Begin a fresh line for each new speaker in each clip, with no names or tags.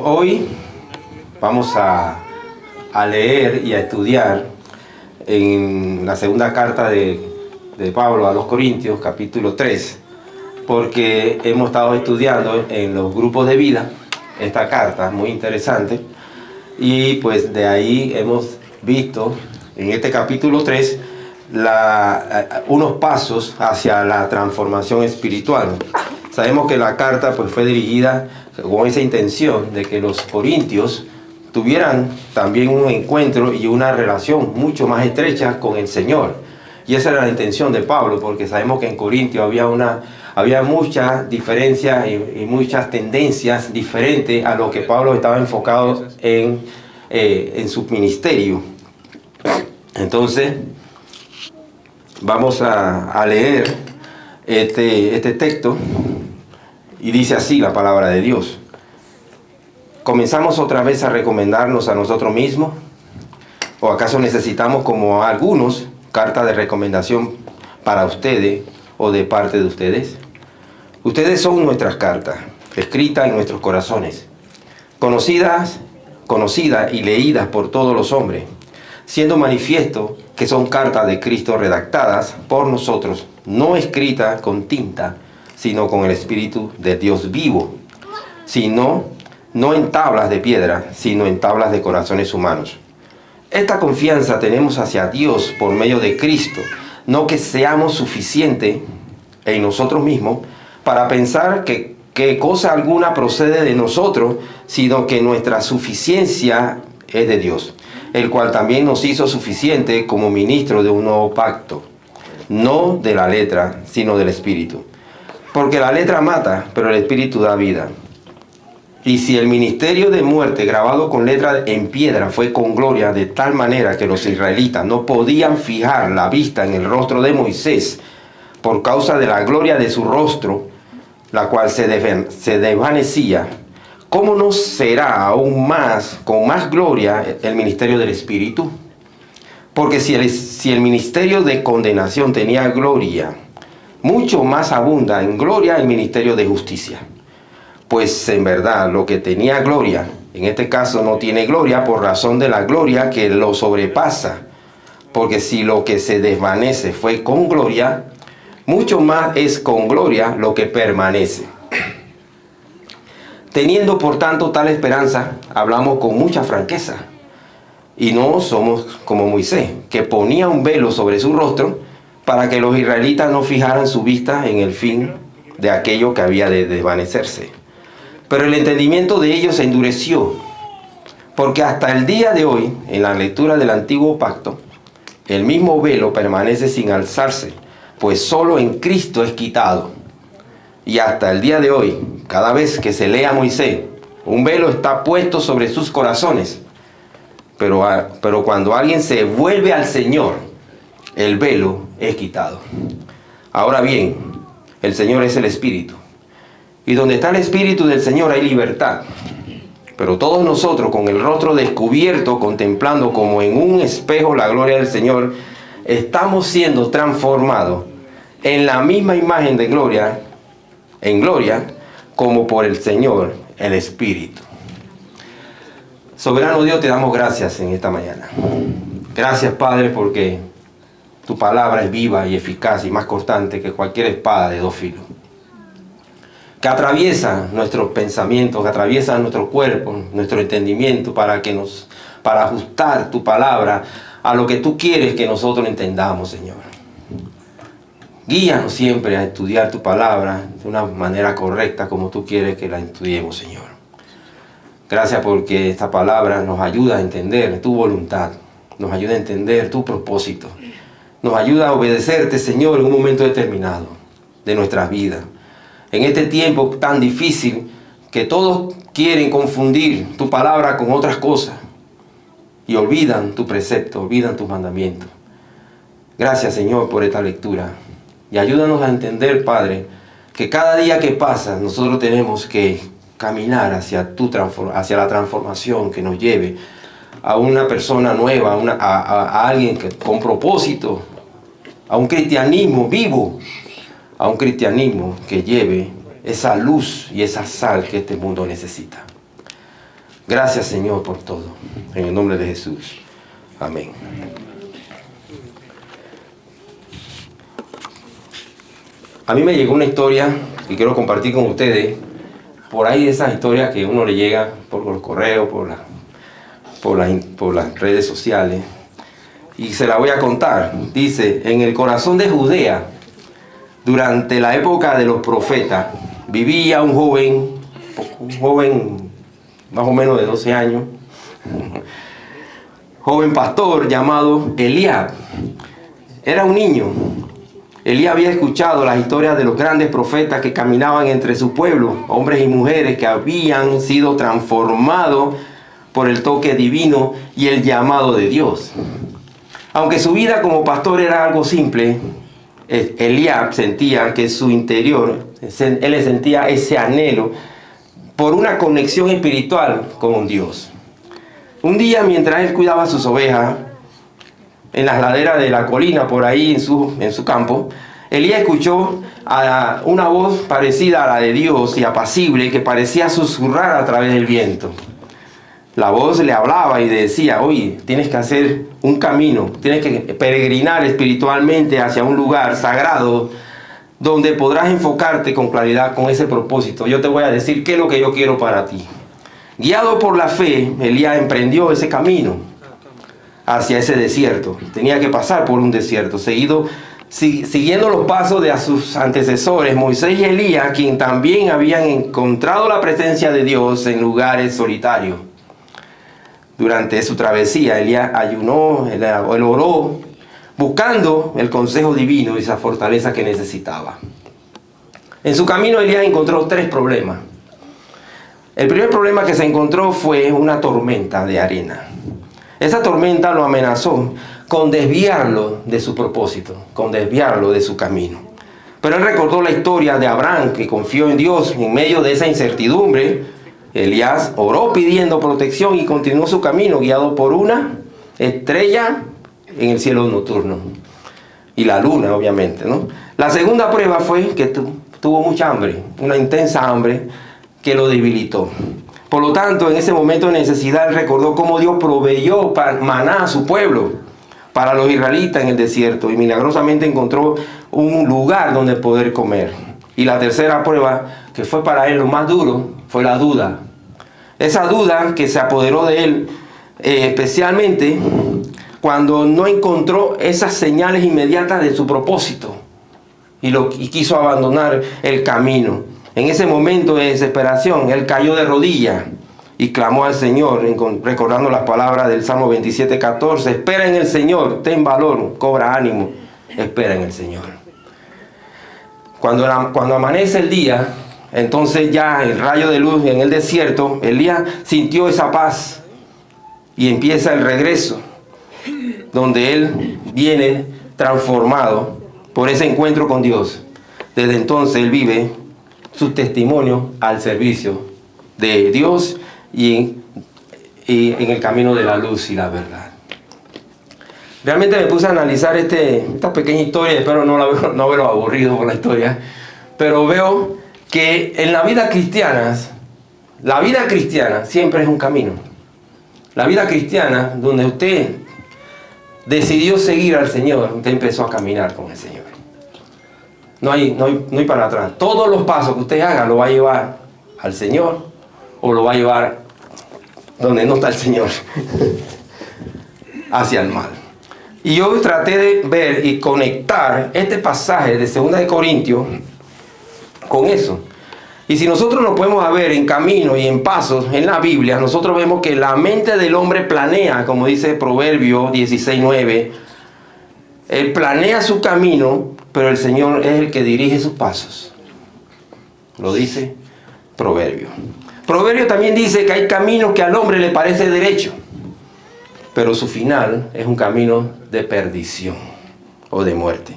Hoy vamos a leer y a estudiar en la segunda carta de Pablo a los Corintios, capítulo 3, porque hemos estado estudiando en los grupos de vida esta carta muy interesante, y pues de ahí hemos visto en este capítulo 3 unos pasos hacia la transformación espiritual. Sabemos que la carta pues fue dirigida con esa intención de que los corintios tuvieran también un encuentro y una relación mucho más estrecha con el Señor. Y esa era la intención de Pablo, porque sabemos que en Corintio había muchas diferencias y muchas tendencias diferentes a lo que Pablo estaba enfocado en su ministerio. Entonces, vamos a leer este texto, y dice así la palabra de Dios. ¿Comenzamos otra vez a recomendarnos a nosotros mismos? ¿O acaso necesitamos, como algunos, carta de recomendación para ustedes o de parte de ustedes? Ustedes son nuestras cartas, escritas en nuestros corazones, conocidas y leídas por todos los hombres, siendo manifiesto que son cartas de Cristo redactadas por nosotros, no escritas con tinta, sino con el Espíritu de Dios vivo, no en tablas de piedra, sino en tablas de corazones humanos. Esta confianza tenemos hacia Dios por medio de Cristo, no que seamos suficientes en nosotros mismos para pensar que cosa alguna procede de nosotros, sino que nuestra suficiencia es de Dios, el cual también nos hizo suficiente como ministro de un nuevo pacto, no de la letra, sino del Espíritu. Porque la letra mata, pero el Espíritu da vida. Y si el ministerio de muerte grabado con letra en piedra fue con gloria de tal manera que los israelitas no podían fijar la vista en el rostro de Moisés por causa de la gloria de su rostro, la cual se desvanecía, ¿cómo no será aún más, con más gloria, el ministerio del Espíritu? Porque si el ministerio de condenación tenía gloria, mucho más abunda en gloria el ministerio de justicia. Pues en verdad lo que tenía gloria, en este caso no tiene gloria por razón de la gloria que lo sobrepasa. Porque si lo que se desvanece fue con gloria, mucho más es con gloria lo que permanece. Teniendo por tanto tal esperanza, hablamos con mucha franqueza. Y no somos como Moisés, que ponía un velo sobre su rostro para que los israelitas no fijaran su vista en el fin de aquello que había de desvanecerse. Pero el entendimiento de ellos se endureció, porque hasta el día de hoy, en la lectura del antiguo pacto, el mismo velo permanece sin alzarse, pues solo en Cristo es quitado. Y hasta el día de hoy, cada vez que se lee a Moisés, un velo está puesto sobre sus corazones. Pero cuando alguien se vuelve al Señor, el velo es quitado. Ahora bien, el Señor es el Espíritu. Y donde está el Espíritu del Señor hay libertad. Pero todos nosotros, con el rostro descubierto, contemplando como en un espejo la gloria del Señor, estamos siendo transformados en la misma imagen de gloria, en gloria, como por el Señor, el Espíritu. Soberano Dios, te damos gracias en esta mañana. Gracias, Padre, porque tu palabra es viva y eficaz y más cortante que cualquier espada de dos filos, que atraviesa nuestros pensamientos, que atraviesa nuestro cuerpo, nuestro entendimiento, para ajustar tu palabra a lo que tú quieres que nosotros entendamos, Señor. Guíanos siempre a estudiar tu palabra de una manera correcta, como tú quieres que la estudiemos, Señor. Gracias porque esta palabra nos ayuda a entender tu voluntad, nos ayuda a entender tu propósito, nos ayuda a obedecerte, Señor, en un momento determinado de nuestras vidas. En este tiempo tan difícil que todos quieren confundir tu palabra con otras cosas y olvidan tu precepto, olvidan tus mandamientos. Gracias, Señor, por esta lectura. Y ayúdanos a entender, Padre, que cada día que pasa nosotros tenemos que caminar hacia la transformación que nos lleve a una persona nueva, a alguien con propósito, a un cristianismo vivo, a un cristianismo que lleve esa luz y esa sal que este mundo necesita. Gracias, Señor, por todo. En el nombre de Jesús. Amén. A mí me llegó una historia que quiero compartir con ustedes. Por ahí esas historias que uno le llega por los correos, por las redes sociales. Y se la voy a contar. Dice, en el corazón de Judea, durante la época de los profetas, vivía un joven más o menos de 12 años, joven pastor llamado Eliab. Era un niño. Elías había escuchado las historias de los grandes profetas que caminaban entre su pueblo, hombres y mujeres que habían sido transformados por el toque divino y el llamado de Dios. Aunque su vida como pastor era algo simple, Eliab sentía que su interior, él le sentía ese anhelo por una conexión espiritual con Dios. Un día, mientras él cuidaba sus ovejas, en las laderas de la colina, por ahí en su campo, Elías escuchó una voz parecida a la de Dios y apacible que parecía susurrar a través del viento. La voz le hablaba y decía, oye, tienes que hacer un camino, tienes que peregrinar espiritualmente hacia un lugar sagrado donde podrás enfocarte con claridad con ese propósito. Yo te voy a decir qué es lo que yo quiero para ti. Guiado por la fe, Elías emprendió ese camino hacia ese desierto. Tenía que pasar por un desierto, siguiendo los pasos de sus antecesores, Moisés y Elías, quien también habían encontrado la presencia de Dios en lugares solitarios. Durante su travesía, Elías ayunó, él oró, buscando el consejo divino y esa fortaleza que necesitaba. En su camino, Elías encontró 3 problemas. El primer problema que se encontró fue una tormenta de arena. Esa tormenta lo amenazó con desviarlo de su propósito, con desviarlo de su camino. Pero él recordó la historia de Abraham, que confió en Dios en medio de esa incertidumbre. Elías oró pidiendo protección y continuó su camino, guiado por una estrella en el cielo nocturno. Y la luna, obviamente, ¿no? La segunda prueba fue que tuvo mucha hambre, una intensa hambre que lo debilitó. Por lo tanto, en ese momento de necesidad, él recordó cómo Dios proveyó maná a su pueblo, para los israelitas en el desierto, y milagrosamente encontró un lugar donde poder comer. Y la tercera prueba, que fue para él lo más duro, fue la duda. Esa duda que se apoderó de él, especialmente cuando no encontró esas señales inmediatas de su propósito y quiso abandonar el camino. En ese momento de desesperación, él cayó de rodillas y clamó al Señor, recordando las palabras del Salmo 27:14. Espera en el Señor, ten valor, cobra ánimo, espera en el Señor. Cuando amanece el día, entonces ya el rayo de luz en el desierto, Elías sintió esa paz y empieza el regreso, donde él viene transformado por ese encuentro con Dios. Desde entonces él vive su testimonio al servicio de Dios y en el camino de la luz y la verdad. Realmente me puse a analizar esta pequeña historia, espero no haberlo aburrido por la historia, pero veo que en la vida cristiana siempre es un camino. La vida cristiana, donde usted decidió seguir al Señor, usted empezó a caminar con el Señor. No hay para atrás. Todos los pasos que usted haga lo va a llevar al Señor o lo va a llevar donde no está el Señor, hacia el mal. Y yo traté de ver y conectar este pasaje de 2 de Corintios con eso. Y si nosotros nos podemos ver en camino y en pasos en la Biblia, nosotros vemos que la mente del hombre planea, como dice Proverbios 16:9, él planea su camino, pero el Señor es el que dirige sus pasos. Lo dice Proverbio. Proverbio también dice que hay caminos que al hombre le parece derecho, pero su final es un camino de perdición o de muerte.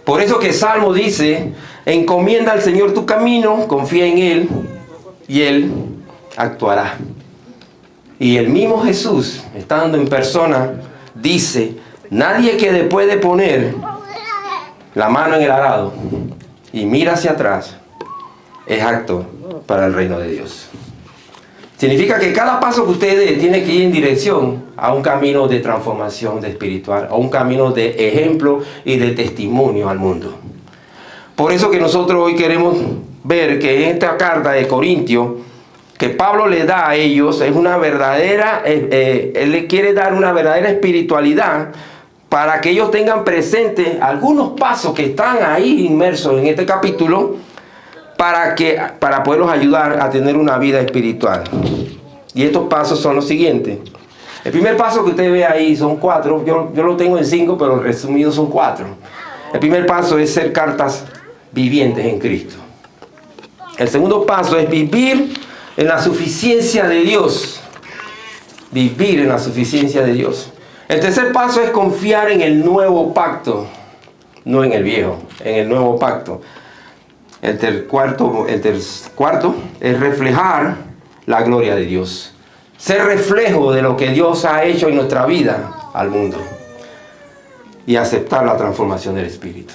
Por eso que Salmo dice, encomienda al Señor tu camino, confía en Él y Él actuará. Y el mismo Jesús, estando en persona, dice, nadie que después de poner la mano en el arado y mira hacia atrás es apto para el reino de Dios. Significa que cada paso que usted dé tiene que ir en dirección a un camino de transformación de espiritual, a un camino de ejemplo y de testimonio al mundo. Por eso que nosotros hoy queremos ver que en esta carta de Corintios, que Pablo le da a ellos, es una verdadera, él le quiere dar una verdadera espiritualidad para que ellos tengan presente algunos pasos que están ahí inmersos en este capítulo, para poderlos ayudar a tener una vida espiritual. Y estos pasos son los siguientes. El primer paso que usted ve ahí son 4. Yo lo tengo en 5, pero resumido son 4. El primer paso es ser cartas vivientes en Cristo. El segundo paso es vivir en la suficiencia de Dios. Vivir en la suficiencia de Dios. El tercer paso es confiar en el nuevo pacto, no en el viejo, en el nuevo pacto. El cuarto es reflejar la gloria de Dios. Ser reflejo de lo que Dios ha hecho en nuestra vida al mundo. Y aceptar la transformación del Espíritu.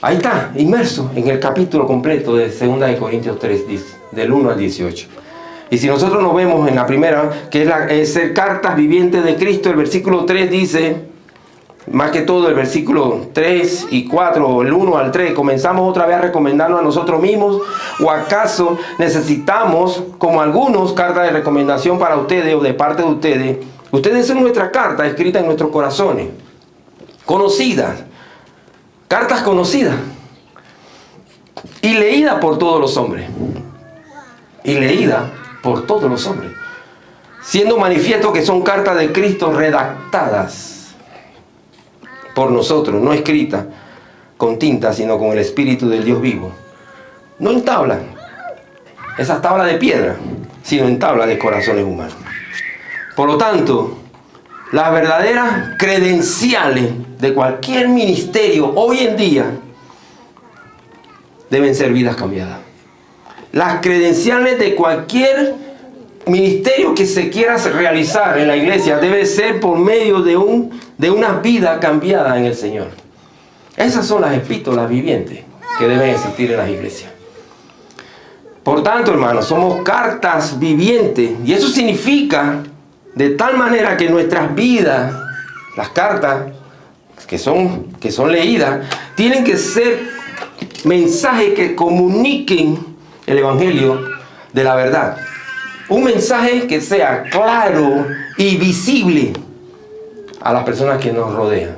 Ahí está, inmerso en el capítulo completo de 2 Corintios 3, del 1 al 18. Y si nosotros nos vemos en la primera, que es ser cartas vivientes de Cristo, el versículo 3 dice... Más que todo el versículo 3 y 4, el 1 al 3, comenzamos otra vez a recomendarnos a nosotros mismos. ¿O acaso necesitamos, como algunos, cartas de recomendación para ustedes o de parte de ustedes? Ustedes son nuestra carta escrita en nuestros corazones. Conocidas. Cartas conocidas. Y leídas por todos los hombres. Y leídas por todos los hombres. Siendo manifiesto que son cartas de Cristo redactadas por nosotros, no escrita con tinta, sino con el Espíritu del Dios vivo. No en tabla, esas tablas de piedra, sino en tabla de corazones humanos. Por lo tanto, las verdaderas credenciales de cualquier ministerio hoy en día deben ser vidas cambiadas. Las credenciales de cualquier ministerio que se quiera realizar en la iglesia debe ser por medio de una vida cambiada en el Señor. Esas son las epístolas vivientes que deben existir en las iglesias. Por tanto, hermanos, somos cartas vivientes, y eso significa de tal manera que nuestras vidas, las cartas que son leídas, tienen que ser mensajes que comuniquen el evangelio de la verdad. Un mensaje que sea claro y visible a las personas que nos rodean.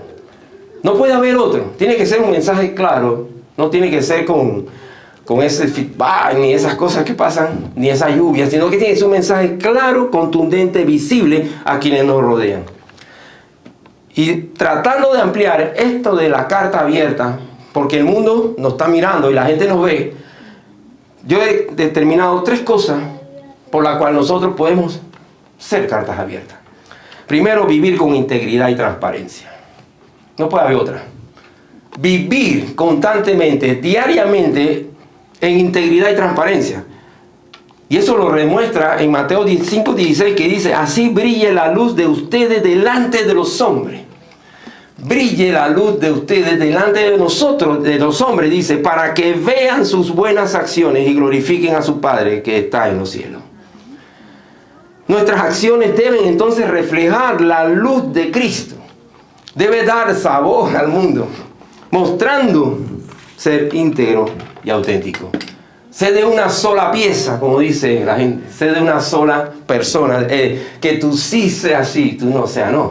No puede haber otro. Tiene que ser un mensaje claro. No tiene que ser con ese feedback, ni esas cosas que pasan, ni esa lluvia, sino que tiene que ser un mensaje claro, contundente, visible a quienes nos rodean. Y tratando de ampliar esto de la carta abierta, porque el mundo nos está mirando y la gente nos ve, yo he determinado 3 cosas por la cual nosotros podemos ser cartas abiertas. Primero, vivir con integridad y transparencia. No puede haber otra. Vivir constantemente, diariamente, en integridad y transparencia. Y eso lo demuestra en Mateo 5:16, que dice: así brille la luz de ustedes delante de los hombres. Brille la luz de ustedes delante de nosotros, de los hombres, dice, para que vean sus buenas acciones y glorifiquen a su Padre que está en los cielos. Nuestras acciones deben entonces reflejar la luz de Cristo. Debe dar sabor al mundo, mostrando ser íntegro y auténtico. Sé de una sola pieza, como dice la gente. Sé de una sola persona. Que tú sí seas sí, tú no seas no.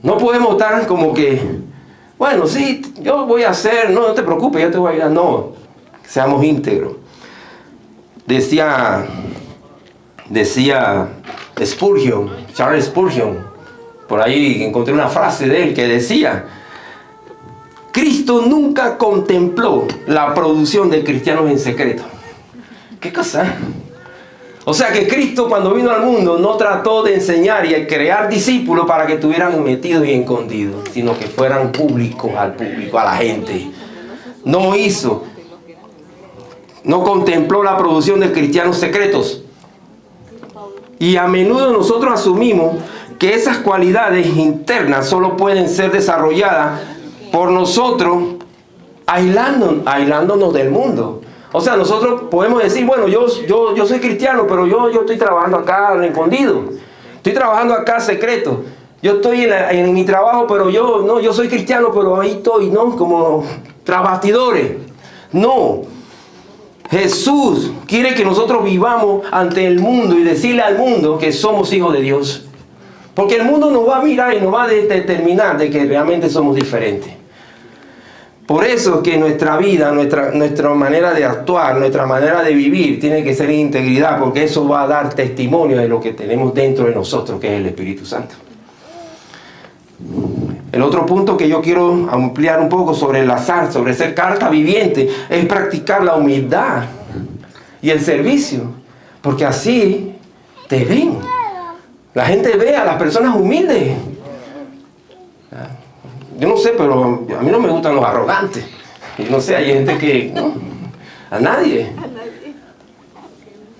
No podemos estar como que, bueno, sí, yo voy a hacer, no te preocupes, yo te voy a ayudar. No, seamos íntegros. Decía Spurgeon, Charles Spurgeon, por ahí encontré una frase de él que decía: Cristo nunca contempló la producción de cristianos en secreto. ¿Qué cosa? O sea que Cristo, cuando vino al mundo, no trató de enseñar y crear discípulos para que estuvieran metidos y escondidos, sino que fueran públicos al público, a la gente. No contempló la producción de cristianos secretos. Y a menudo nosotros asumimos que esas cualidades internas solo pueden ser desarrolladas por nosotros aislándonos del mundo. O sea, nosotros podemos decir, bueno, yo soy cristiano, pero yo estoy trabajando acá escondido. Estoy trabajando acá secreto. Yo estoy en mi trabajo, pero yo soy cristiano, pero ahí estoy, ¿no? Como tras bastidores. No. Jesús quiere que nosotros vivamos ante el mundo y decirle al mundo que somos hijos de Dios. Porque el mundo nos va a mirar y nos va a determinar de que realmente somos diferentes. Por eso es que nuestra vida, nuestra manera de actuar, nuestra manera de vivir tiene que ser en integridad, porque eso va a dar testimonio de lo que tenemos dentro de nosotros, que es el Espíritu Santo. El otro punto que yo quiero ampliar un poco sobre sobre ser carta viviente, es practicar la humildad y el servicio, porque así te ven. La gente ve a las personas humildes. Yo no sé, pero a mí no me gustan los arrogantes. Y no sé, hay gente que... ¿no? A nadie.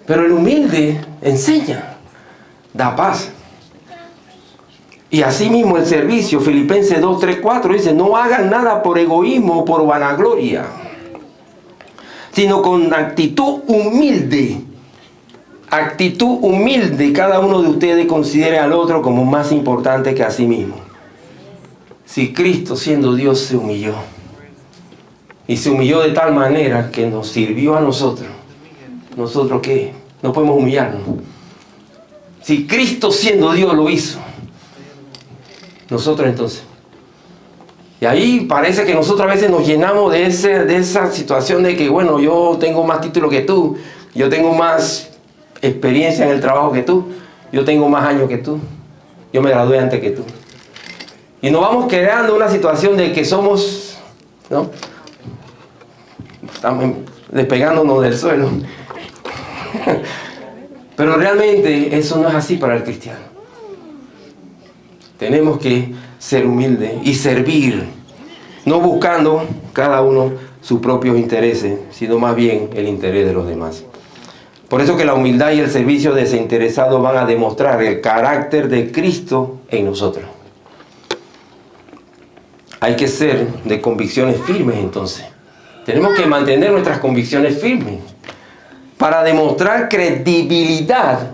Pero el humilde enseña, da paz. Y así mismo el servicio, Filipenses 2, 3, 4 dice, no hagan nada por egoísmo o por vanagloria, sino con actitud humilde. Actitud humilde, cada uno de ustedes considere al otro como más importante que a sí mismo. Si Cristo, siendo Dios, se humilló, y se humilló de tal manera que nos sirvió a nosotros, ¿nosotros qué? No podemos humillarnos. Si Cristo, siendo Dios, lo hizo, nosotros entonces. Y ahí parece que nosotros a veces nos llenamos de esa situación de que, bueno, yo tengo más título que tú, yo tengo más experiencia en el trabajo que tú, yo tengo más años que tú, yo me gradué antes que tú. Y nos vamos creando una situación de que somos, ¿no? Estamos despegándonos del suelo. Pero realmente eso no es así para el cristiano. Tenemos que ser humildes y servir, no buscando cada uno sus propios intereses, sino más bien el interés de los demás. Por eso que la humildad y el servicio desinteresado van a demostrar el carácter de Cristo en nosotros. Hay que ser de convicciones firmes entonces. Tenemos que mantener nuestras convicciones firmes para demostrar credibilidad.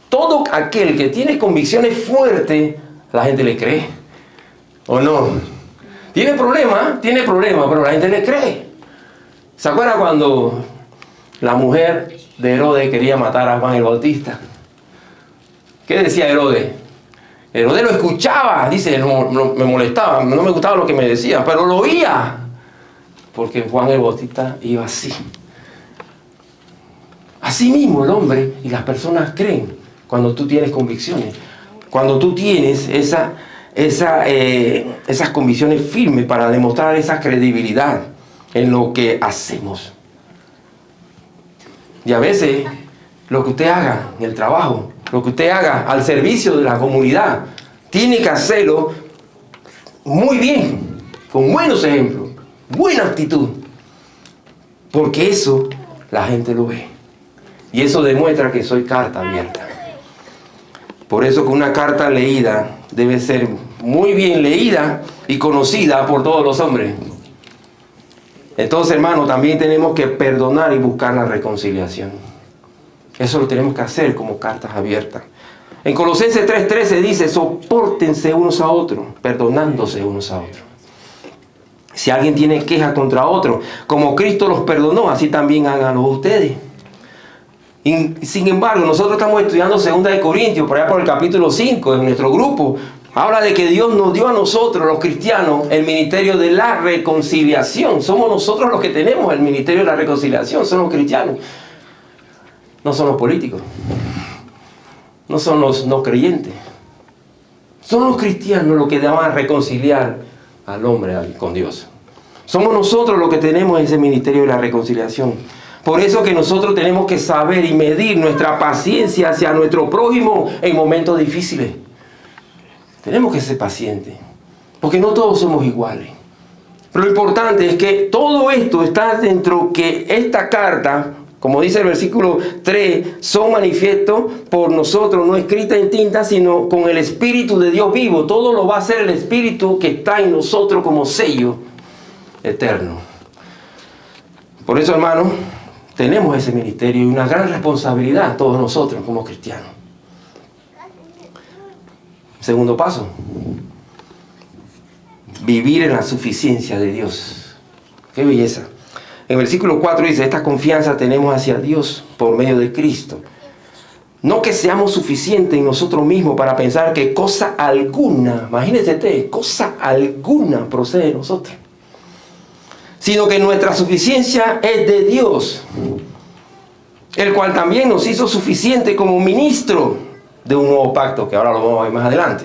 Todo aquel que tiene convicciones fuertes, la gente le cree. ¿O no? Tiene problemas, pero la gente le cree. ¿Se acuerdan cuando la mujer de Herodes quería matar a Juan el Bautista? ¿Qué decía Herodes? Herodes lo escuchaba, dice, no me molestaba, no me gustaba lo que me decía, pero lo oía. Porque Juan el Bautista iba así. Así mismo el hombre y las personas creen cuando tú tienes convicciones. Cuando tú tienes esas convicciones firmes para demostrar esa credibilidad en lo que hacemos. Y a veces lo que usted haga en el trabajo, lo que usted haga al servicio de la comunidad, tiene que hacerlo muy bien, con buenos ejemplos, buena actitud. Porque eso la gente lo ve. Y eso demuestra que soy carta abierta. Por eso que una carta leída debe ser muy bien leída y conocida por todos los hombres. Entonces, hermanos, también tenemos que perdonar y buscar la reconciliación. Eso lo tenemos que hacer como cartas abiertas. En Colosenses 3:13 dice, sopórtense unos a otros, perdonándose unos a otros. Si alguien tiene queja contra otro, como Cristo los perdonó, así también háganlo ustedes. Y, sin embargo, nosotros estamos estudiando 2 Corintios, por allá por el capítulo 5, en nuestro grupo. Habla de que Dios nos dio a nosotros, los cristianos, el ministerio de la reconciliación. Somos nosotros los que tenemos el ministerio de la reconciliación, son los cristianos. No son los políticos. No son los no creyentes. Son los cristianos los que van a reconciliar al hombre con Dios. Somos nosotros los que tenemos ese ministerio de la reconciliación. Por eso que nosotros tenemos que saber y medir nuestra paciencia hacia nuestro prójimo en momentos difíciles. Tenemos que ser pacientes, porque no todos somos iguales. Pero lo importante es que todo esto está dentro que esta carta, como dice el versículo 3, son manifiestos por nosotros, no escrita en tinta, sino con el Espíritu de Dios vivo. Todo lo va a hacer el Espíritu que está en nosotros como sello eterno. Por eso, hermanos, tenemos ese ministerio y una gran responsabilidad todos nosotros como cristianos. Segundo paso, vivir en la suficiencia de Dios. ¡Qué belleza! En el versículo 4 dice, esta confianza tenemos hacia Dios por medio de Cristo. No que seamos suficientes en nosotros mismos para pensar que cosa alguna, imagínense usted, cosa alguna procede de nosotros, sino que nuestra suficiencia es de Dios, el cual también nos hizo suficiente como ministro de un nuevo pacto, que ahora lo vamos a ver más adelante.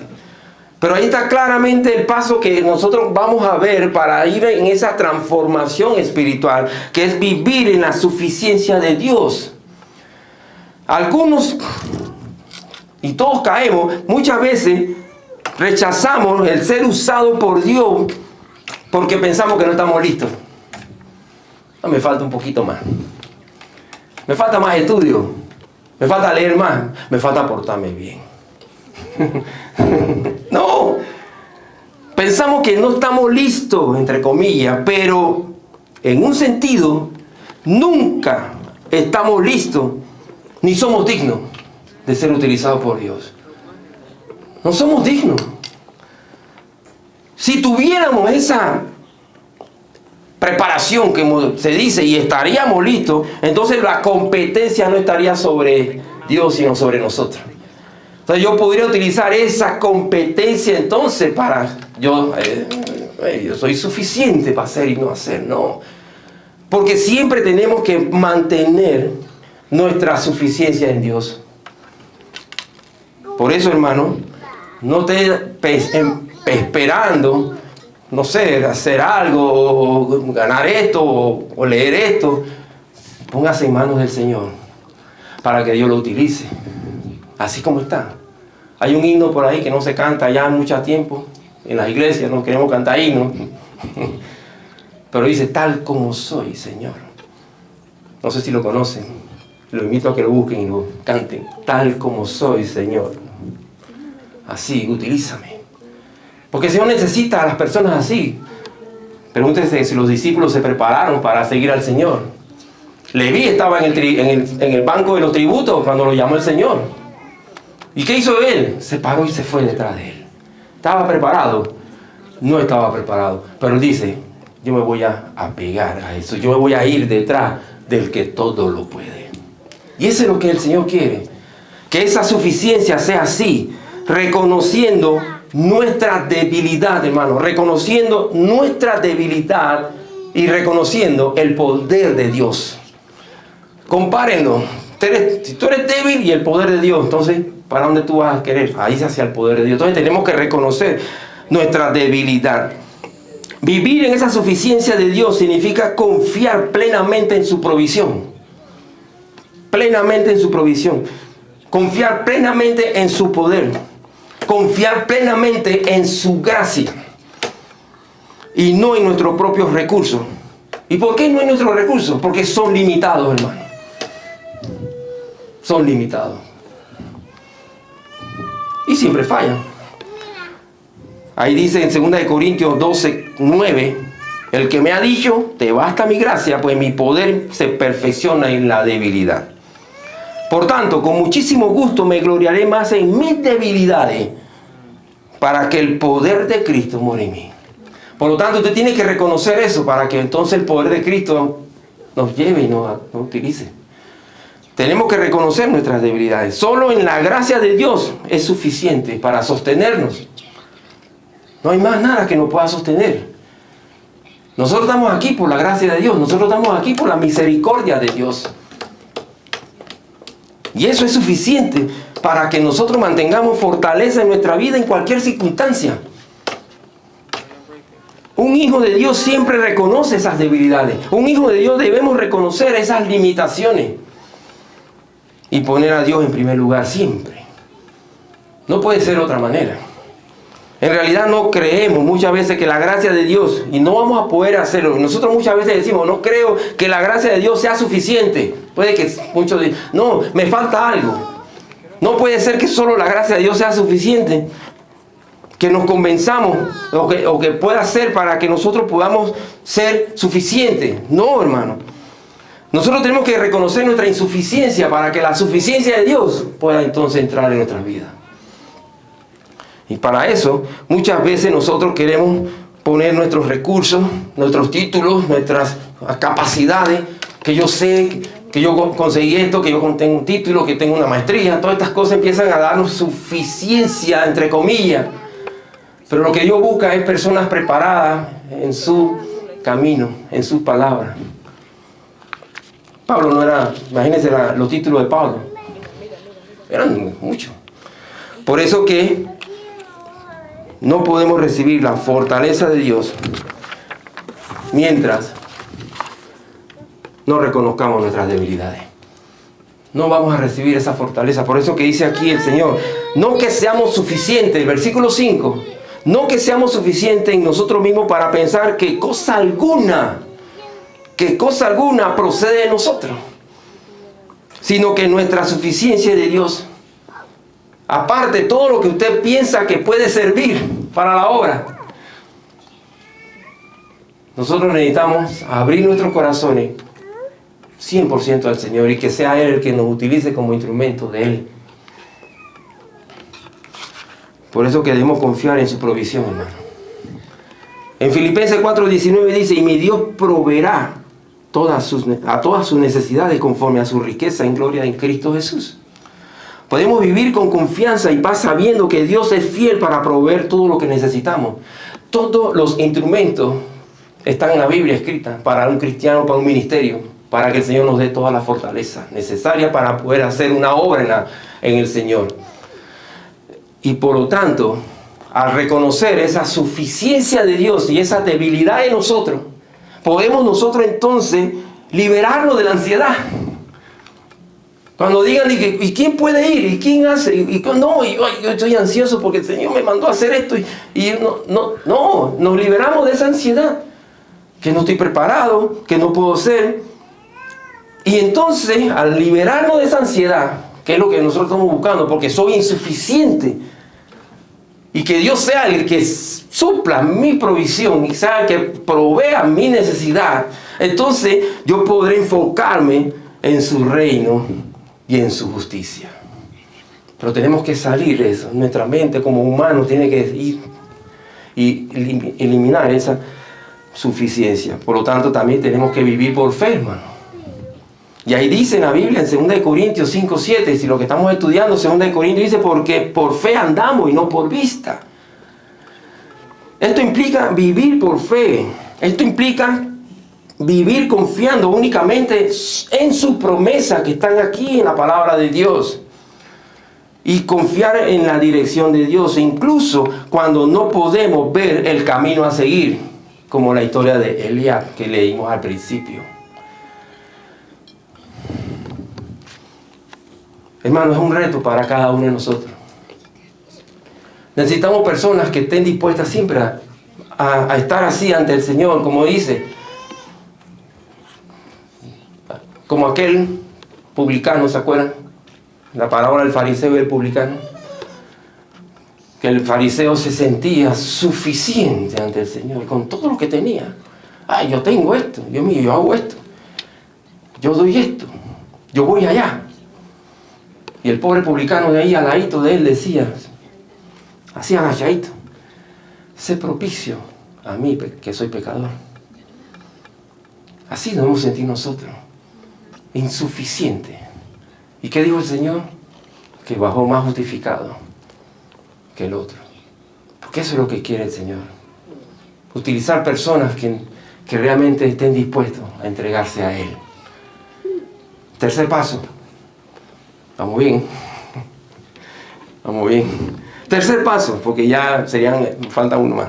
Pero ahí está claramente el paso que nosotros vamos a ver para ir en esa transformación espiritual, que es vivir en la suficiencia de Dios. Algunos, y todos caemos, muchas veces rechazamos el ser usado por Dios porque pensamos que no estamos listos. No, me falta un poquito más. Me falta más estudio. Me falta leer más. Me falta portarme bien. No. Pensamos que no estamos listos, entre comillas, pero en un sentido, nunca estamos listos ni somos dignos de ser utilizados por Dios. No somos dignos. Si tuviéramos esa preparación que se dice y estaríamos listos, entonces la competencia no estaría sobre Dios, sino sobre nosotros. Entonces yo podría utilizar esa competencia entonces para yo soy suficiente para hacer y no hacer, no. Porque siempre tenemos que mantener nuestra suficiencia en Dios. Por eso, hermano, no estés esperando, no sé, hacer algo, o ganar esto, o leer esto. Póngase en manos del Señor para que Dios lo utilice, así como está. Hay un himno por ahí que no se canta ya mucho tiempo. En las iglesias no queremos cantar himnos. Pero dice, tal como soy, Señor. No sé si lo conocen. Los invito a que lo busquen y lo canten. Tal como soy, Señor. Así, utilízame. Porque el Señor necesita a las personas así. Pregúntese si los discípulos se prepararon para seguir al Señor. Leví estaba en el banco de los tributos cuando lo llamó el Señor. ¿Y qué hizo él? Se paró y se fue detrás de él. ¿Estaba preparado? No estaba preparado. Pero él dice, yo me voy a apegar a eso. Yo me voy a ir detrás del que todo lo puede. Y eso es lo que el Señor quiere. Que esa suficiencia sea así. Reconociendo nuestra debilidad, hermano. Reconociendo nuestra debilidad y reconociendo el poder de Dios. Compárenlo. Si tú eres débil y el poder de Dios, entonces, ¿para dónde tú vas a querer? Ahí hacia el poder de Dios. Entonces tenemos que reconocer nuestra debilidad. Vivir en esa suficiencia de Dios significa confiar plenamente en su provisión. Plenamente en su provisión. Confiar plenamente en su poder. Confiar plenamente en su gracia. Y no en nuestros propios recursos. ¿Y por qué no en nuestros recursos? Porque son limitados, hermano. Son limitados. Y siempre fallan. Ahí dice en 2 Corintios 12:9, el que me ha dicho, te basta mi gracia, pues mi poder se perfecciona en la debilidad. Por tanto, con muchísimo gusto me gloriaré más en mis debilidades, para que el poder de Cristo more en mí. Por lo tanto, usted tiene que reconocer eso, para que entonces el poder de Cristo nos lleve y nos utilice. Tenemos que reconocer nuestras debilidades. Solo en la gracia de Dios es suficiente para sostenernos. No hay más nada que nos pueda sostener. Nosotros estamos aquí por la gracia de Dios. Nosotros estamos aquí por la misericordia de Dios. Y eso es suficiente para que nosotros mantengamos fortaleza en nuestra vida en cualquier circunstancia. Un hijo de Dios siempre reconoce esas debilidades. Un hijo de Dios debemos reconocer esas limitaciones. Y poner a Dios en primer lugar siempre. No puede ser de otra manera. En realidad no creemos muchas veces que la gracia de Dios, y no vamos a poder hacerlo. Nosotros muchas veces decimos, no creo que la gracia de Dios sea suficiente. Puede que muchos digan, no, me falta algo. No puede ser que solo la gracia de Dios sea suficiente. Que nos convenzamos o que pueda ser para que nosotros podamos ser suficientes. No, hermano. Nosotros tenemos que reconocer nuestra insuficiencia para que la suficiencia de Dios pueda entonces entrar en nuestras vidas. Y para eso, muchas veces nosotros queremos poner nuestros recursos, nuestros títulos, nuestras capacidades, que yo sé, que yo conseguí esto, que yo tengo un título, que tengo una maestría. Todas estas cosas empiezan a darnos suficiencia, entre comillas. Pero lo que Dios busca es personas preparadas en su camino, en sus palabras. Pablo no era, imagínense los títulos de Pablo. Eran muchos. Por eso que no podemos recibir la fortaleza de Dios mientras no reconozcamos nuestras debilidades. No vamos a recibir esa fortaleza. Por eso que dice aquí el Señor, no que seamos suficientes, el versículo 5, no que seamos suficientes en nosotros mismos para pensar que cosa alguna procede de nosotros, sino que nuestra suficiencia es de Dios. Aparte, todo lo que usted piensa que puede servir para la obra, nosotros necesitamos abrir nuestros corazones 100% al Señor y que sea Él el que nos utilice como instrumento de Él. Por eso que debemos confiar en su provisión, hermano. En Filipenses 4:19 dice, y mi Dios proveerá a todas sus necesidades conforme a su riqueza en gloria en Cristo Jesús. Podemos vivir con confianza y paz sabiendo que Dios es fiel para proveer todo lo que necesitamos. Todos los instrumentos están en la Biblia escrita para un cristiano, para un ministerio, para que el Señor nos dé toda la fortaleza necesaria para poder hacer una obra en el Señor. Y por lo tanto, al reconocer esa suficiencia de Dios y esa debilidad de nosotros, podemos nosotros entonces liberarnos de la ansiedad. Cuando digan, ¿y quién puede ir? ¿Y quién hace? No, yo estoy ansioso porque el Señor me mandó a hacer esto. No, nos liberamos de esa ansiedad. Que no estoy preparado, que no puedo hacer. Y entonces, al liberarnos de esa ansiedad, que es lo que nosotros estamos buscando, porque soy insuficiente, y que Dios sea el que supla mi provisión y sea el que provea mi necesidad, entonces yo podré enfocarme en su reino y en su justicia. Pero tenemos que salir de eso. Nuestra mente como humano tiene que ir y eliminar esa suficiencia. Por lo tanto, también tenemos que vivir por fe, hermano. Y ahí dice en la Biblia, en 2 Corintios 5:7, si lo que estamos estudiando, 2 Corintios dice, porque por fe andamos y no por vista. Esto implica vivir por fe. Esto implica vivir confiando únicamente en sus promesas que están aquí en la palabra de Dios. Y confiar en la dirección de Dios, incluso cuando no podemos ver el camino a seguir, como la historia de Eliab que leímos al principio. Hermano, es un reto para cada uno de nosotros. Necesitamos personas que estén dispuestas siempre a estar así ante el Señor, como dice, como aquel publicano, ¿se acuerdan? La parábola del fariseo y el publicano. Que el fariseo se sentía suficiente ante el Señor con todo lo que tenía. Ay, yo tengo esto, Dios mío, yo hago esto, yo doy esto, yo voy allá. Y el pobre publicano de ahí al ladito de él decía, así agachadito, sé propicio a mí que soy pecador. Así nos hemos sentido nosotros, insuficientes. ¿Y qué dijo el Señor? Que bajó más justificado que el otro. Porque eso es lo que quiere el Señor. Utilizar personas que realmente estén dispuestos a entregarse a Él. Tercer paso. Vamos bien. Vamos bien. Tercer paso, porque ya falta uno más.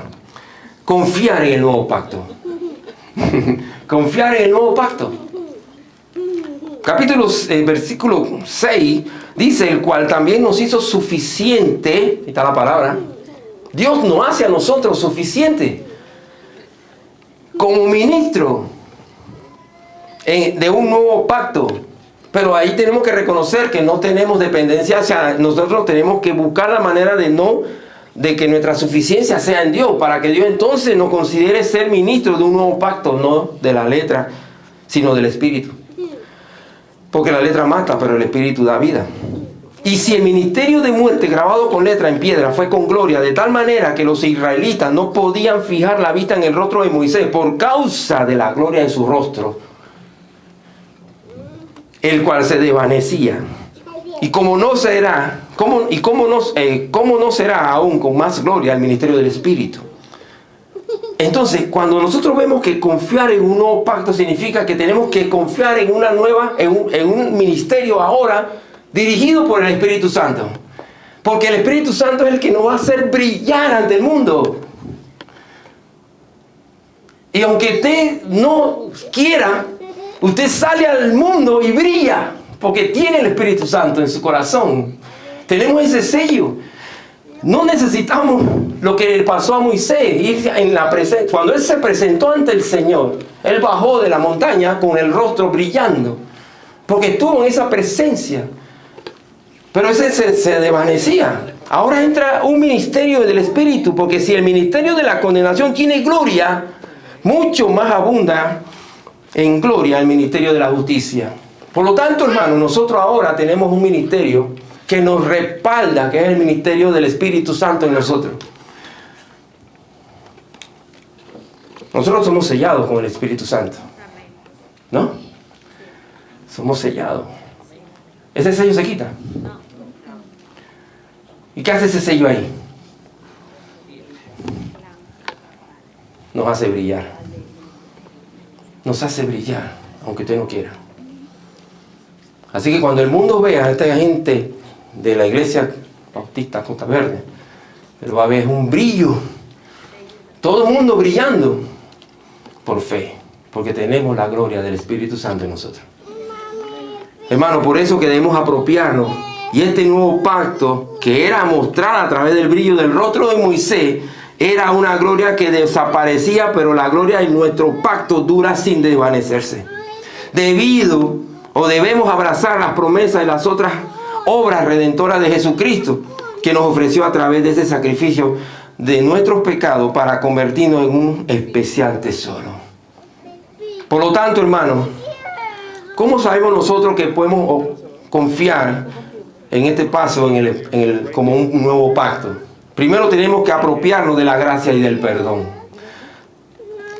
Confiar en el nuevo pacto. Confiar en el nuevo pacto. Versículo 6 dice, el cual también nos hizo suficiente, ahí está la palabra, Dios nos hace a nosotros suficiente como ministro de un nuevo pacto. Pero ahí tenemos que reconocer que no tenemos dependencia hacia nosotros, tenemos que buscar la manera de que nuestra suficiencia sea en Dios, para que Dios entonces nos considere ser ministro de un nuevo pacto, no de la letra, sino del Espíritu. Porque la letra mata, pero el espíritu da vida. Y si el ministerio de muerte grabado con letra en piedra fue con gloria, de tal manera que los israelitas no podían fijar la vista en el rostro de Moisés por causa de la gloria en su rostro, el cual se desvanecía. Y como no será, cómo no será aún con más gloria el ministerio del Espíritu. Entonces, cuando nosotros vemos que confiar en un nuevo pacto significa que tenemos que confiar en una nueva, en un ministerio ahora dirigido por el Espíritu Santo. Porque el Espíritu Santo es el que nos va a hacer brillar ante el mundo. Y aunque usted no quiera, usted sale al mundo y brilla, porque tiene el Espíritu Santo en su corazón. Tenemos ese sello. No necesitamos lo que le pasó a Moisés. Ir en la cuando él se presentó ante el Señor, él bajó de la montaña con el rostro brillando, porque estuvo en esa presencia. Pero ese se desvanecía. Ahora entra un ministerio del Espíritu, porque si el ministerio de la condenación tiene gloria, mucho más abunda en gloria el ministerio de la justicia. Por lo tanto, hermanos, nosotros ahora tenemos un ministerio que nos respalda, que es el ministerio del Espíritu Santo en nosotros. Nosotros somos sellados con el Espíritu Santo, ¿no? Somos sellados. ¿Ese sello se quita? ¿Y qué hace ese sello ahí? Nos hace brillar. Nos hace brillar, aunque usted no quiera. Así que cuando el mundo vea a esta gente de la iglesia bautista Costa Verde, él va a ver un brillo. Todo el mundo brillando por fe, porque tenemos la gloria del Espíritu Santo en nosotros. Hermano, por eso que debemos apropiarnos. Y este nuevo pacto, que era mostrado a través del brillo del rostro de Moisés, era una gloria que desaparecía, pero la gloria en nuestro pacto dura sin desvanecerse. Debemos abrazar las promesas y las otras obras redentoras de Jesucristo, que nos ofreció a través de ese sacrificio de nuestros pecados para convertirnos en un especial tesoro. Por lo tanto, hermanos, ¿cómo sabemos nosotros que podemos confiar en este paso como un nuevo pacto? Primero tenemos que apropiarnos de la gracia y del perdón.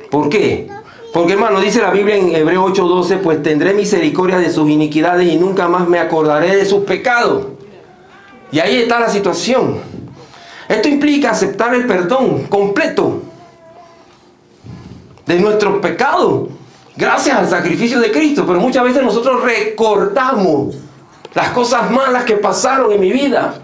¿Por qué? Porque, hermano, dice la Biblia en Hebreos 8:12, pues tendré misericordia de sus iniquidades y nunca más me acordaré de sus pecados. Y ahí está la situación. Esto implica aceptar el perdón completo de nuestros pecados, gracias al sacrificio de Cristo. Pero muchas veces nosotros recordamos las cosas malas que pasaron en mi vida.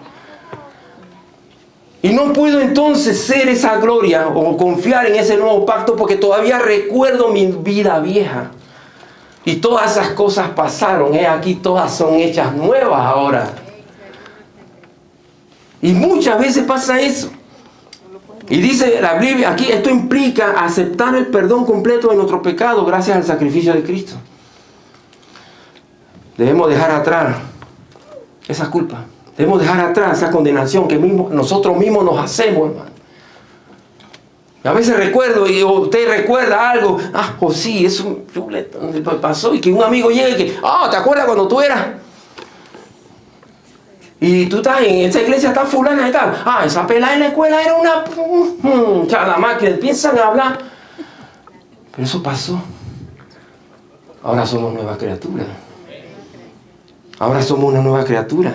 Y no puedo entonces ser esa gloria o confiar en ese nuevo pacto, porque todavía recuerdo mi vida vieja. Y todas esas cosas pasaron. Aquí todas son hechas nuevas ahora. Y muchas veces pasa eso. Y dice la Biblia aquí, esto implica aceptar el perdón completo de nuestros pecados gracias al sacrificio de Cristo. Debemos dejar atrás esa culpa. Debemos dejar atrás esa condenación que nosotros mismos nos hacemos, hermano. A veces recuerdo, y usted recuerda algo, pues sí, eso pasó, y que un amigo llegue y que, ¿te acuerdas cuando tú eras? Y tú estás en esa iglesia, está fulana y tal. Esa pelada en la escuela era una chalamá que empiezan a hablar. Pero eso pasó. Ahora somos nuevas criaturas. Ahora somos una nueva criatura.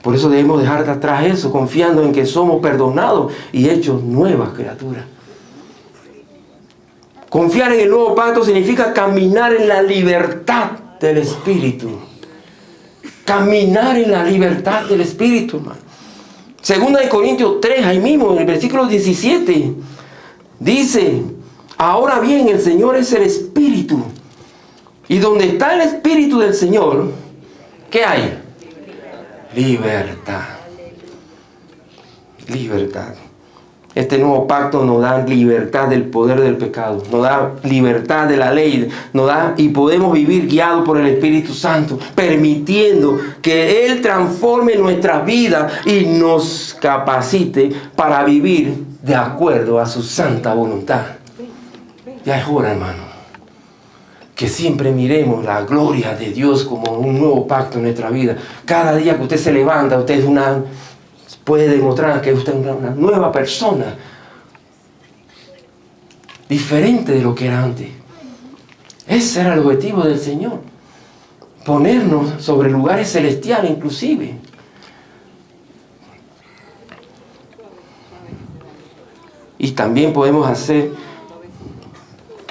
Por eso debemos dejar de atrás eso, confiando en que somos perdonados y hechos nuevas criaturas. Confiar en el nuevo pacto significa caminar en la libertad del Espíritu. Caminar en la libertad del Espíritu, hermano. Segunda de Corintios 3, ahí mismo, en el versículo 17, dice, ahora bien, el Señor es el Espíritu. Y donde está el Espíritu del Señor, ¿qué hay? Libertad. Libertad. Este nuevo pacto nos da libertad del poder del pecado, nos da libertad de la ley, y podemos vivir guiados por el Espíritu Santo, permitiendo que Él transforme nuestra vida y nos capacite para vivir de acuerdo a su santa voluntad. Ya es hora, hermano, que siempre miremos la gloria de Dios como un nuevo pacto en nuestra vida. Cada día que usted se levanta, usted puede demostrar que usted es una nueva persona, diferente de lo que era antes. Ese era el objetivo del Señor, ponernos sobre lugares celestiales inclusive. Y también podemos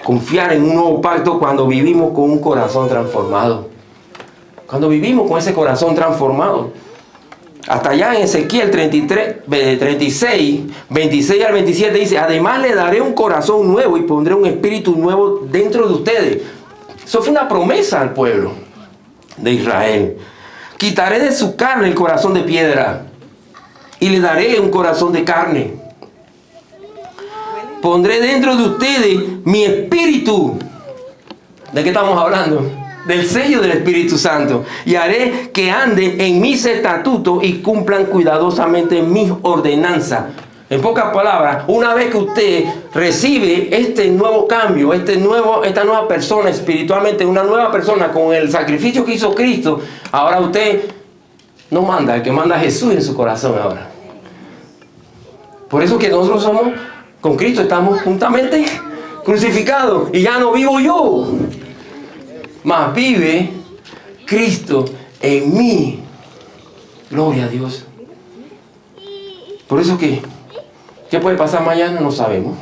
confiar en un nuevo pacto cuando vivimos con un corazón transformado. Cuando vivimos con ese corazón transformado. Hasta allá en Ezequiel 36, 26 al 27 dice: además le daré un corazón nuevo y pondré un espíritu nuevo dentro de ustedes. Eso fue una promesa al pueblo de Israel. Quitaré de su carne el corazón de piedra y le daré un corazón de carne. Pondré dentro de ustedes mi espíritu. ¿De qué estamos hablando? Del sello del Espíritu Santo. Y haré que anden en mis estatutos y cumplan cuidadosamente mis ordenanzas. En pocas palabras, una vez que usted recibe este nuevo cambio, esta nueva persona espiritualmente, una nueva persona con el sacrificio que hizo Cristo, ahora usted no manda, el que manda a Jesús en su corazón ahora. Por eso que nosotros con Cristo estamos juntamente crucificados. Y ya no vivo yo, mas vive Cristo en mí. Gloria a Dios. Por eso que, ¿qué puede pasar mañana? No sabemos.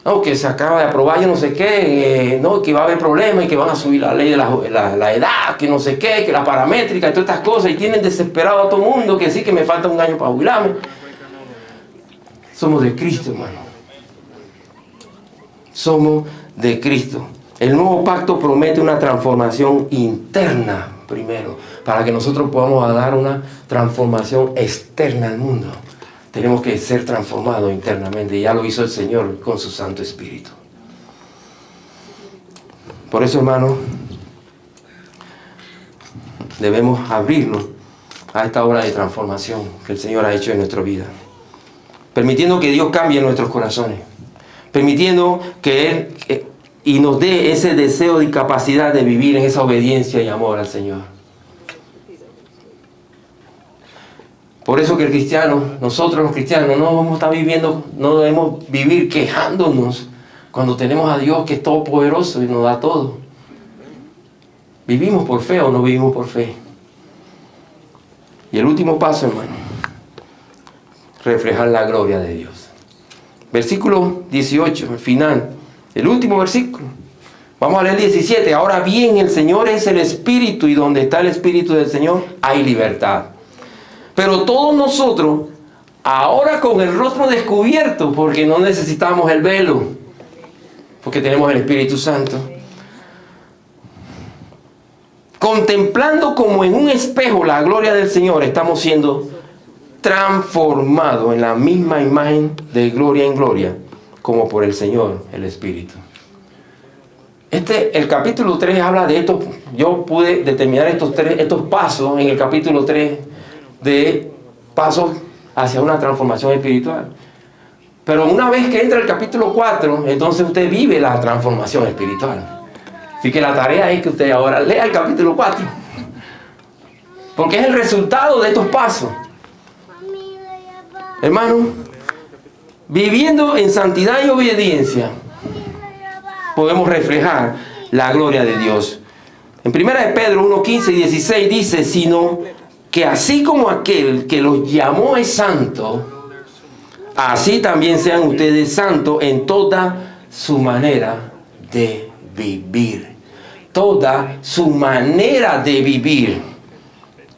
No, que se acaba de aprobar yo no sé qué, no, que va a haber problemas y que van a subir la ley de la edad, que no sé qué, que la paramétrica y todas estas cosas, y tienen desesperado a todo el mundo, que sí, que me falta un año para jubilarme. Somos de Cristo, hermano. Somos de Cristo. El nuevo pacto promete una transformación interna primero, para que nosotros podamos dar una transformación externa al mundo. Tenemos que ser transformados internamente, y ya lo hizo el Señor con su Santo Espíritu. Por eso, hermano, debemos abrirnos a esta obra de transformación que el Señor ha hecho en nuestra vida, permitiendo que Dios cambie nuestros corazones, permitiendo que Él y nos dé ese deseo y capacidad de vivir en esa obediencia y amor al Señor. Por eso que el cristiano, nosotros los cristianos, no vamos a estar viviendo, no debemos vivir quejándonos cuando tenemos a Dios que es todopoderoso y nos da todo. ¿Vivimos por fe o no vivimos por fe? Y el último paso, hermano, reflejar la gloria de Dios. Versículo 18, el final, el último versículo. Vamos a leer 17. Ahora bien, el Señor es el Espíritu, y donde está el Espíritu del Señor hay libertad. Pero todos nosotros, ahora con el rostro descubierto, porque no necesitamos el velo, porque tenemos el Espíritu Santo, contemplando como en un espejo la gloria del Señor, estamos siendo transformados en la misma imagen de gloria en gloria, como por el Señor, el Espíritu. El capítulo 3 habla de esto. Yo pude determinar estos pasos en el capítulo 3 de pasos hacia una transformación espiritual. Pero una vez que entra el capítulo 4, entonces usted vive la transformación espiritual. Así que la tarea es que usted ahora lea el capítulo 4, porque es el resultado de estos pasos. Hermano, viviendo en santidad y obediencia, podemos reflejar la gloria de Dios. En 1 Pedro 1, 15 y 16 dice: sino que así como aquel que los llamó es santo, así también sean ustedes santos en toda su manera de vivir. Toda su manera de vivir.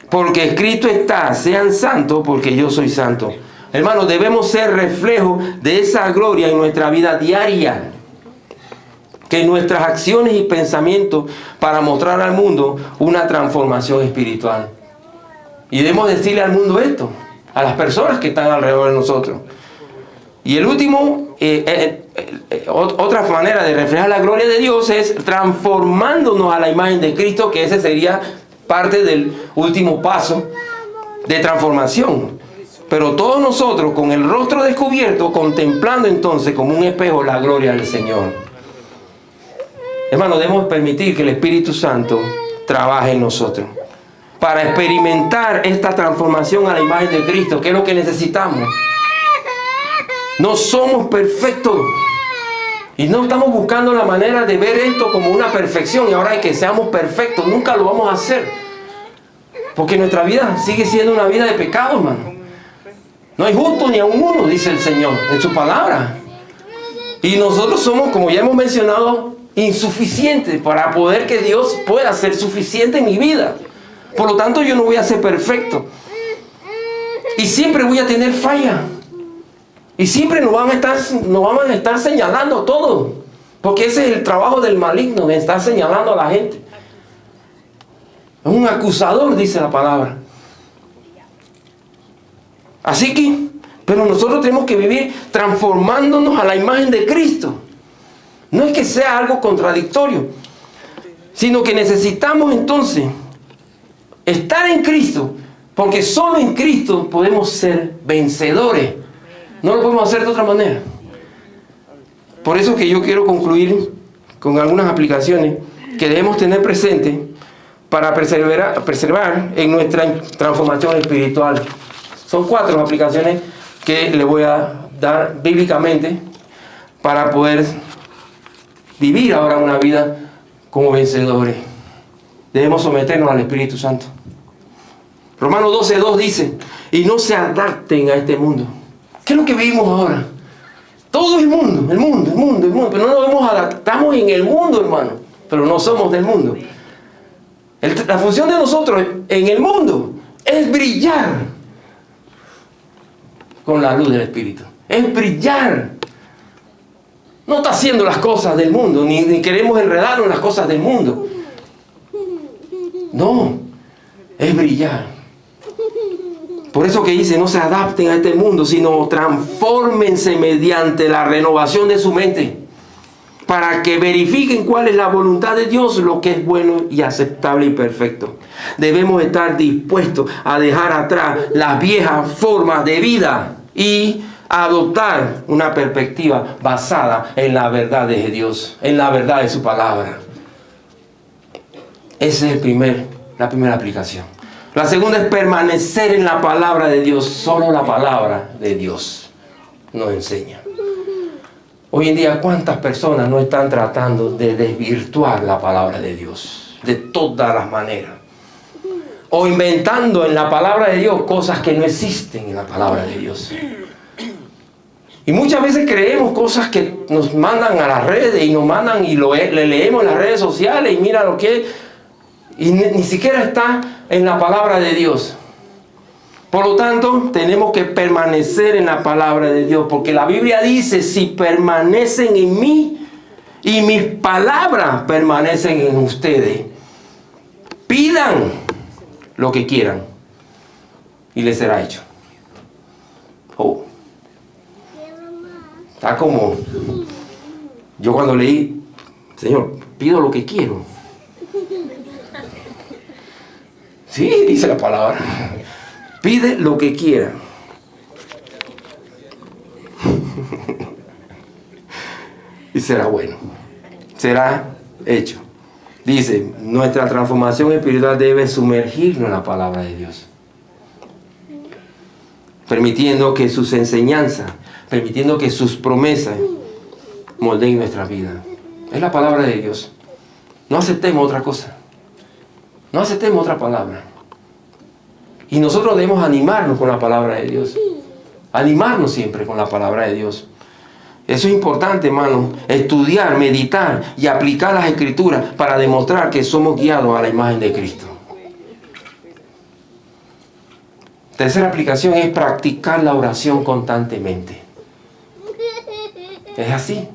Porque escrito está: sean santos porque yo soy santo. Hermanos, debemos ser reflejo de esa gloria en nuestra vida diaria. Que nuestras acciones y pensamientos para mostrar al mundo una transformación espiritual. Y debemos decirle al mundo esto, a las personas que están alrededor de nosotros. Y el último, otra manera de reflejar la gloria de Dios es transformándonos a la imagen de Cristo, que ese sería parte del último paso de transformación. Pero todos nosotros con el rostro descubierto, contemplando entonces como un espejo la gloria del Señor. Hermano, debemos permitir que el Espíritu Santo trabaje en nosotros para experimentar esta transformación a la imagen de Cristo, que es lo que necesitamos. No somos perfectos y no estamos buscando la manera de ver esto como una perfección y ahora hay que seamos perfectos. Nunca lo vamos a hacer, porque nuestra vida sigue siendo una vida de pecado, hermano. No hay justo ni a un uno, dice el Señor en su palabra. Y nosotros somos, como ya hemos mencionado, insuficientes para poder que Dios pueda ser suficiente en mi vida. Por lo tanto, yo no voy a ser perfecto. Y siempre voy a tener falla. Y siempre nos van a estar señalando todo. Porque ese es el trabajo del maligno, de estar señalando a la gente. Es un acusador, dice la palabra. Así que, pero nosotros tenemos que vivir transformándonos a la imagen de Cristo. No es que sea algo contradictorio, sino que necesitamos entonces estar en Cristo, porque solo en Cristo podemos ser vencedores. No lo podemos hacer de otra manera. Por eso que yo quiero concluir con algunas aplicaciones que debemos tener presentes para preservar en nuestra transformación espiritual. Son 4 aplicaciones que le voy a dar bíblicamente para poder vivir ahora una vida como vencedores. Debemos someternos al Espíritu Santo. Romanos 12:2 dice: y no se adapten a este mundo. ¿Qué es lo que vivimos ahora? Todo el mundo, pero no nos vemos adaptamos en el mundo, hermano, pero no somos del mundo. La función de nosotros en el mundo es brillar con la luz del Espíritu. Es brillar. No está haciendo las cosas del mundo, ni queremos enredarnos en las cosas del mundo. No, es brillar. Por eso que dice, no se adapten a este mundo, sino transfórmense mediante la renovación de su mente, para que verifiquen cuál es la voluntad de Dios, lo que es bueno y aceptable y perfecto. Debemos estar dispuestos a dejar atrás las viejas formas de vida y adoptar una perspectiva basada en la verdad de Dios, en la verdad de su palabra. Esa es la primera aplicación. La segunda es permanecer en la palabra de Dios. Solo la palabra de Dios nos enseña. Hoy en día, ¿cuántas personas no están tratando de desvirtuar la palabra de Dios? De todas las maneras. O inventando en la palabra de Dios cosas que no existen en la palabra de Dios. Y muchas veces creemos cosas que nos mandan a las redes y nos mandan y le leemos en las redes sociales y mira lo que es. Y ni siquiera está en la palabra de Dios. Por lo tanto, tenemos que permanecer en la palabra de Dios, porque la Biblia dice, si permanecen en mí y mis palabras permanecen en ustedes, pidan lo que quieran y les será hecho. Oh. Está como yo cuando leí, Señor, pido lo que quiero. Sí, dice la palabra. Pide lo que quiera. Y será bueno. Será hecho. Dice, nuestra transformación espiritual debe sumergirnos en la palabra de Dios. Permitiendo que sus enseñanzas, permitiendo que sus promesas moldeen nuestra vida. Es la palabra de Dios. No aceptemos otra cosa. No aceptemos otra palabra. Y nosotros debemos animarnos con la palabra de Dios. Animarnos siempre con la palabra de Dios. Eso es importante, hermano. Estudiar, meditar y aplicar las Escrituras para demostrar que somos guiados a la imagen de Cristo. Tercera aplicación es practicar la oración constantemente. Es así.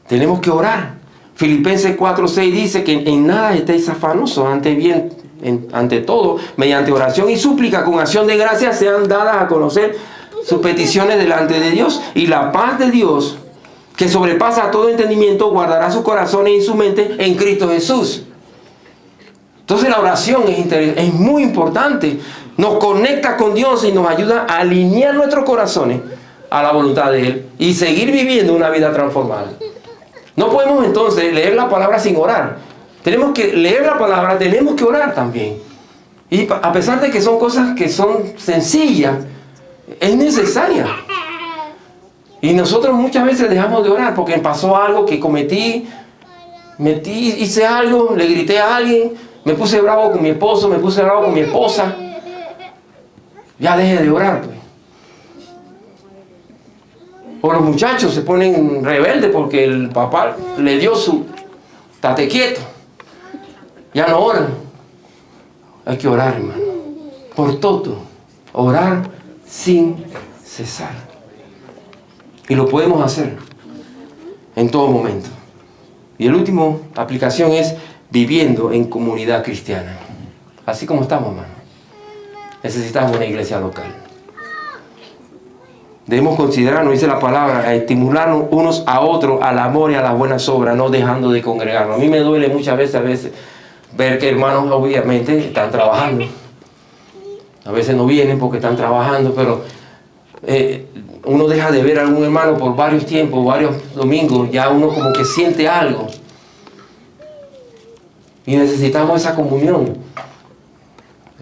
Tenemos que orar. Filipenses 4:6 dice que en nada estéis afanosos, ante todo, mediante oración y súplica con acción de gracias sean dadas a conocer sus peticiones delante de Dios, y la paz de Dios, que sobrepasa todo entendimiento, guardará sus corazones y su mente en Cristo Jesús. Entonces la oración es muy importante. Nos conecta con Dios y nos ayuda a alinear nuestros corazones a la voluntad de Él y seguir viviendo una vida transformada. No podemos entonces leer la palabra sin orar. Tenemos que leer la palabra, tenemos que orar también. Y a pesar de que son cosas que son sencillas, es necesaria. Y nosotros muchas veces dejamos de orar porque pasó algo que cometí, hice algo, le grité a alguien, me puse bravo con mi esposo, me puse bravo con mi esposa. Ya deje de orar, pues. O los muchachos se ponen rebeldes porque el papá le dio su tate quieto. Ya no oran. Hay que orar, hermano. Por todo. Orar sin cesar. Y lo podemos hacer en todo momento. Y el último aplicación es viviendo en comunidad cristiana. Así como estamos, hermano. Necesitamos una iglesia local. Debemos considerarnos, dice la palabra, a estimularnos unos a otros al amor y a las buenas obras, no dejando de congregarnos. A mí me duele muchas veces ver que hermanos obviamente están trabajando. A veces no vienen porque están trabajando, pero uno deja de ver a algún hermano por varios tiempos, varios domingos, ya uno como que siente algo. Y necesitamos esa comunión.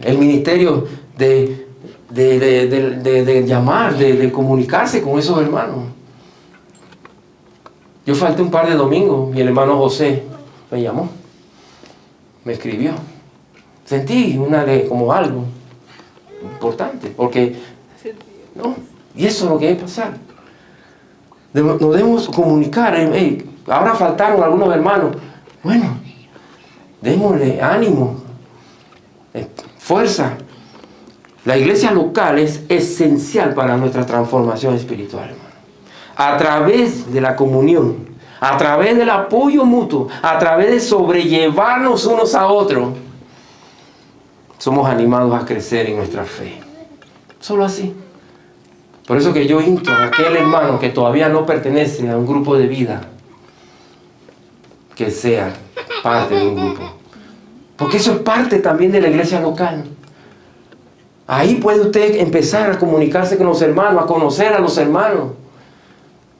El ministerio de llamar, de comunicarse con esos hermanos. Yo falté un par de domingos y el hermano José me llamó, me escribió. Sentí como algo importante, porque no, y eso es lo que debe pasar. Nos debemos comunicar. Ahora faltaron algunos hermanos. Bueno, démosle ánimo, fuerza. La iglesia local es esencial para nuestra transformación espiritual, hermano. A través de la comunión, a través del apoyo mutuo, a través de sobrellevarnos unos a otros, somos animados a crecer en nuestra fe. Solo así. Por eso que yo insto a aquel hermano que todavía no pertenece a un grupo de vida, que sea parte de un grupo. Porque eso es parte también de la iglesia local. Ahí puede usted empezar a comunicarse con los hermanos, a conocer a los hermanos.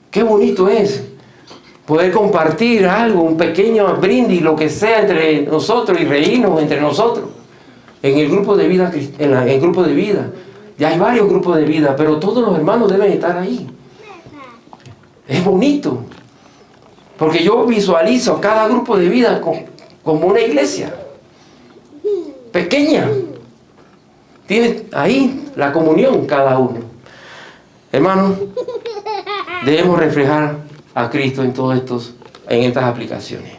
Qué bonito es poder compartir algo, un pequeño brindis, lo que sea entre nosotros y reírnos entre nosotros. En el grupo de vida, en el grupo de vida. Ya hay varios grupos de vida, pero todos los hermanos deben estar ahí. Es bonito. Porque yo visualizo cada grupo de vida como una iglesia pequeña. Tiene ahí la comunión cada uno. Hermanos, debemos reflejar a Cristo en estas aplicaciones.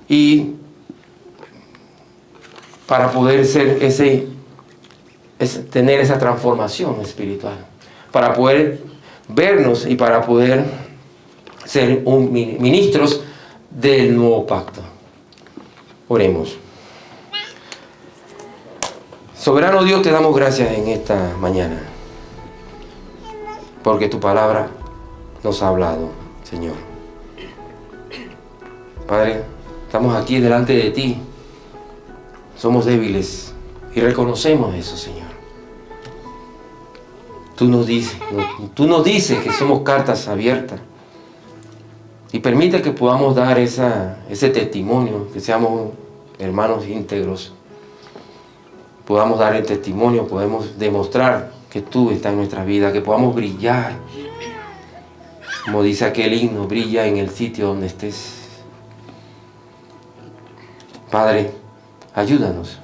Y para poder ser tener esa transformación espiritual, para poder vernos y para poder ser ministros del nuevo pacto. Oremos. Soberano Dios, te damos gracias en esta mañana, porque tu palabra nos ha hablado, Señor. Padre, estamos aquí delante de ti. Somos débiles y reconocemos eso, Señor. Tú nos dices que somos cartas abiertas. Y permite que podamos dar ese testimonio, que seamos hermanos íntegros. Podamos dar el testimonio, podemos demostrar que tú estás en nuestra vida, que podamos brillar. Como dice aquel himno, brilla en el sitio donde estés. Padre, ayúdanos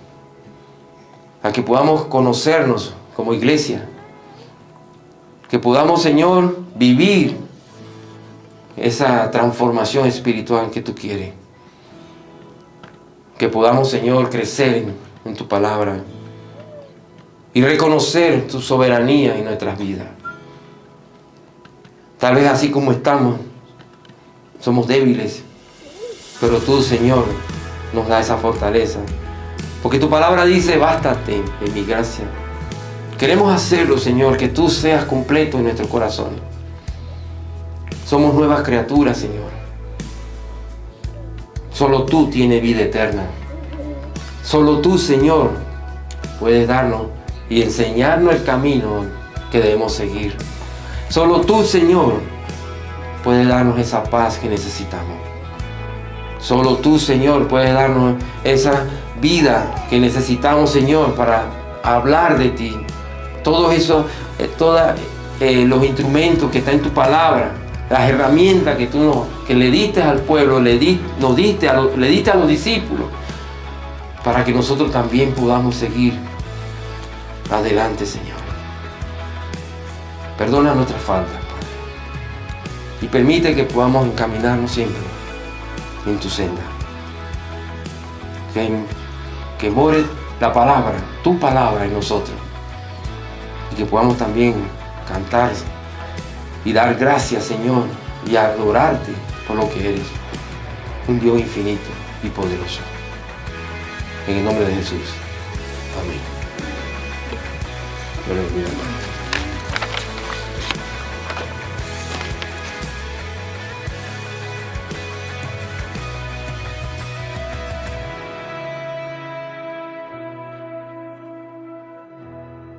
a que podamos conocernos como iglesia. Que podamos, Señor, vivir esa transformación espiritual que tú quieres. Que podamos, Señor, crecer en tu palabra y reconocer tu soberanía en nuestras vidas. Tal vez así como estamos, somos débiles, pero tú, Señor, nos da esa fortaleza. Porque tu palabra dice, bástate en mi gracia. Queremos hacerlo, Señor, que tú seas completo en nuestro corazón. Somos nuevas criaturas, Señor. Solo tú tienes vida eterna. Solo tú, Señor, puedes darnos y enseñarnos el camino que debemos seguir. Solo tú, Señor, puedes darnos esa paz que necesitamos. Solo tú, Señor, puedes darnos esa vida que necesitamos, Señor, para hablar de ti. Todos esos, los instrumentos que están en tu palabra, las herramientas que tú que le diste al pueblo, le diste a los discípulos, para que nosotros también podamos seguir adelante, Señor. Perdona nuestras faltas, Padre, y permite que podamos encaminarnos siempre en tu senda. Que more la palabra, tu palabra en nosotros, y que podamos también cantar y dar gracias, Señor, y adorarte por lo que eres, un Dios infinito y poderoso. En el nombre de Jesús. Amén. Gloria a Dios.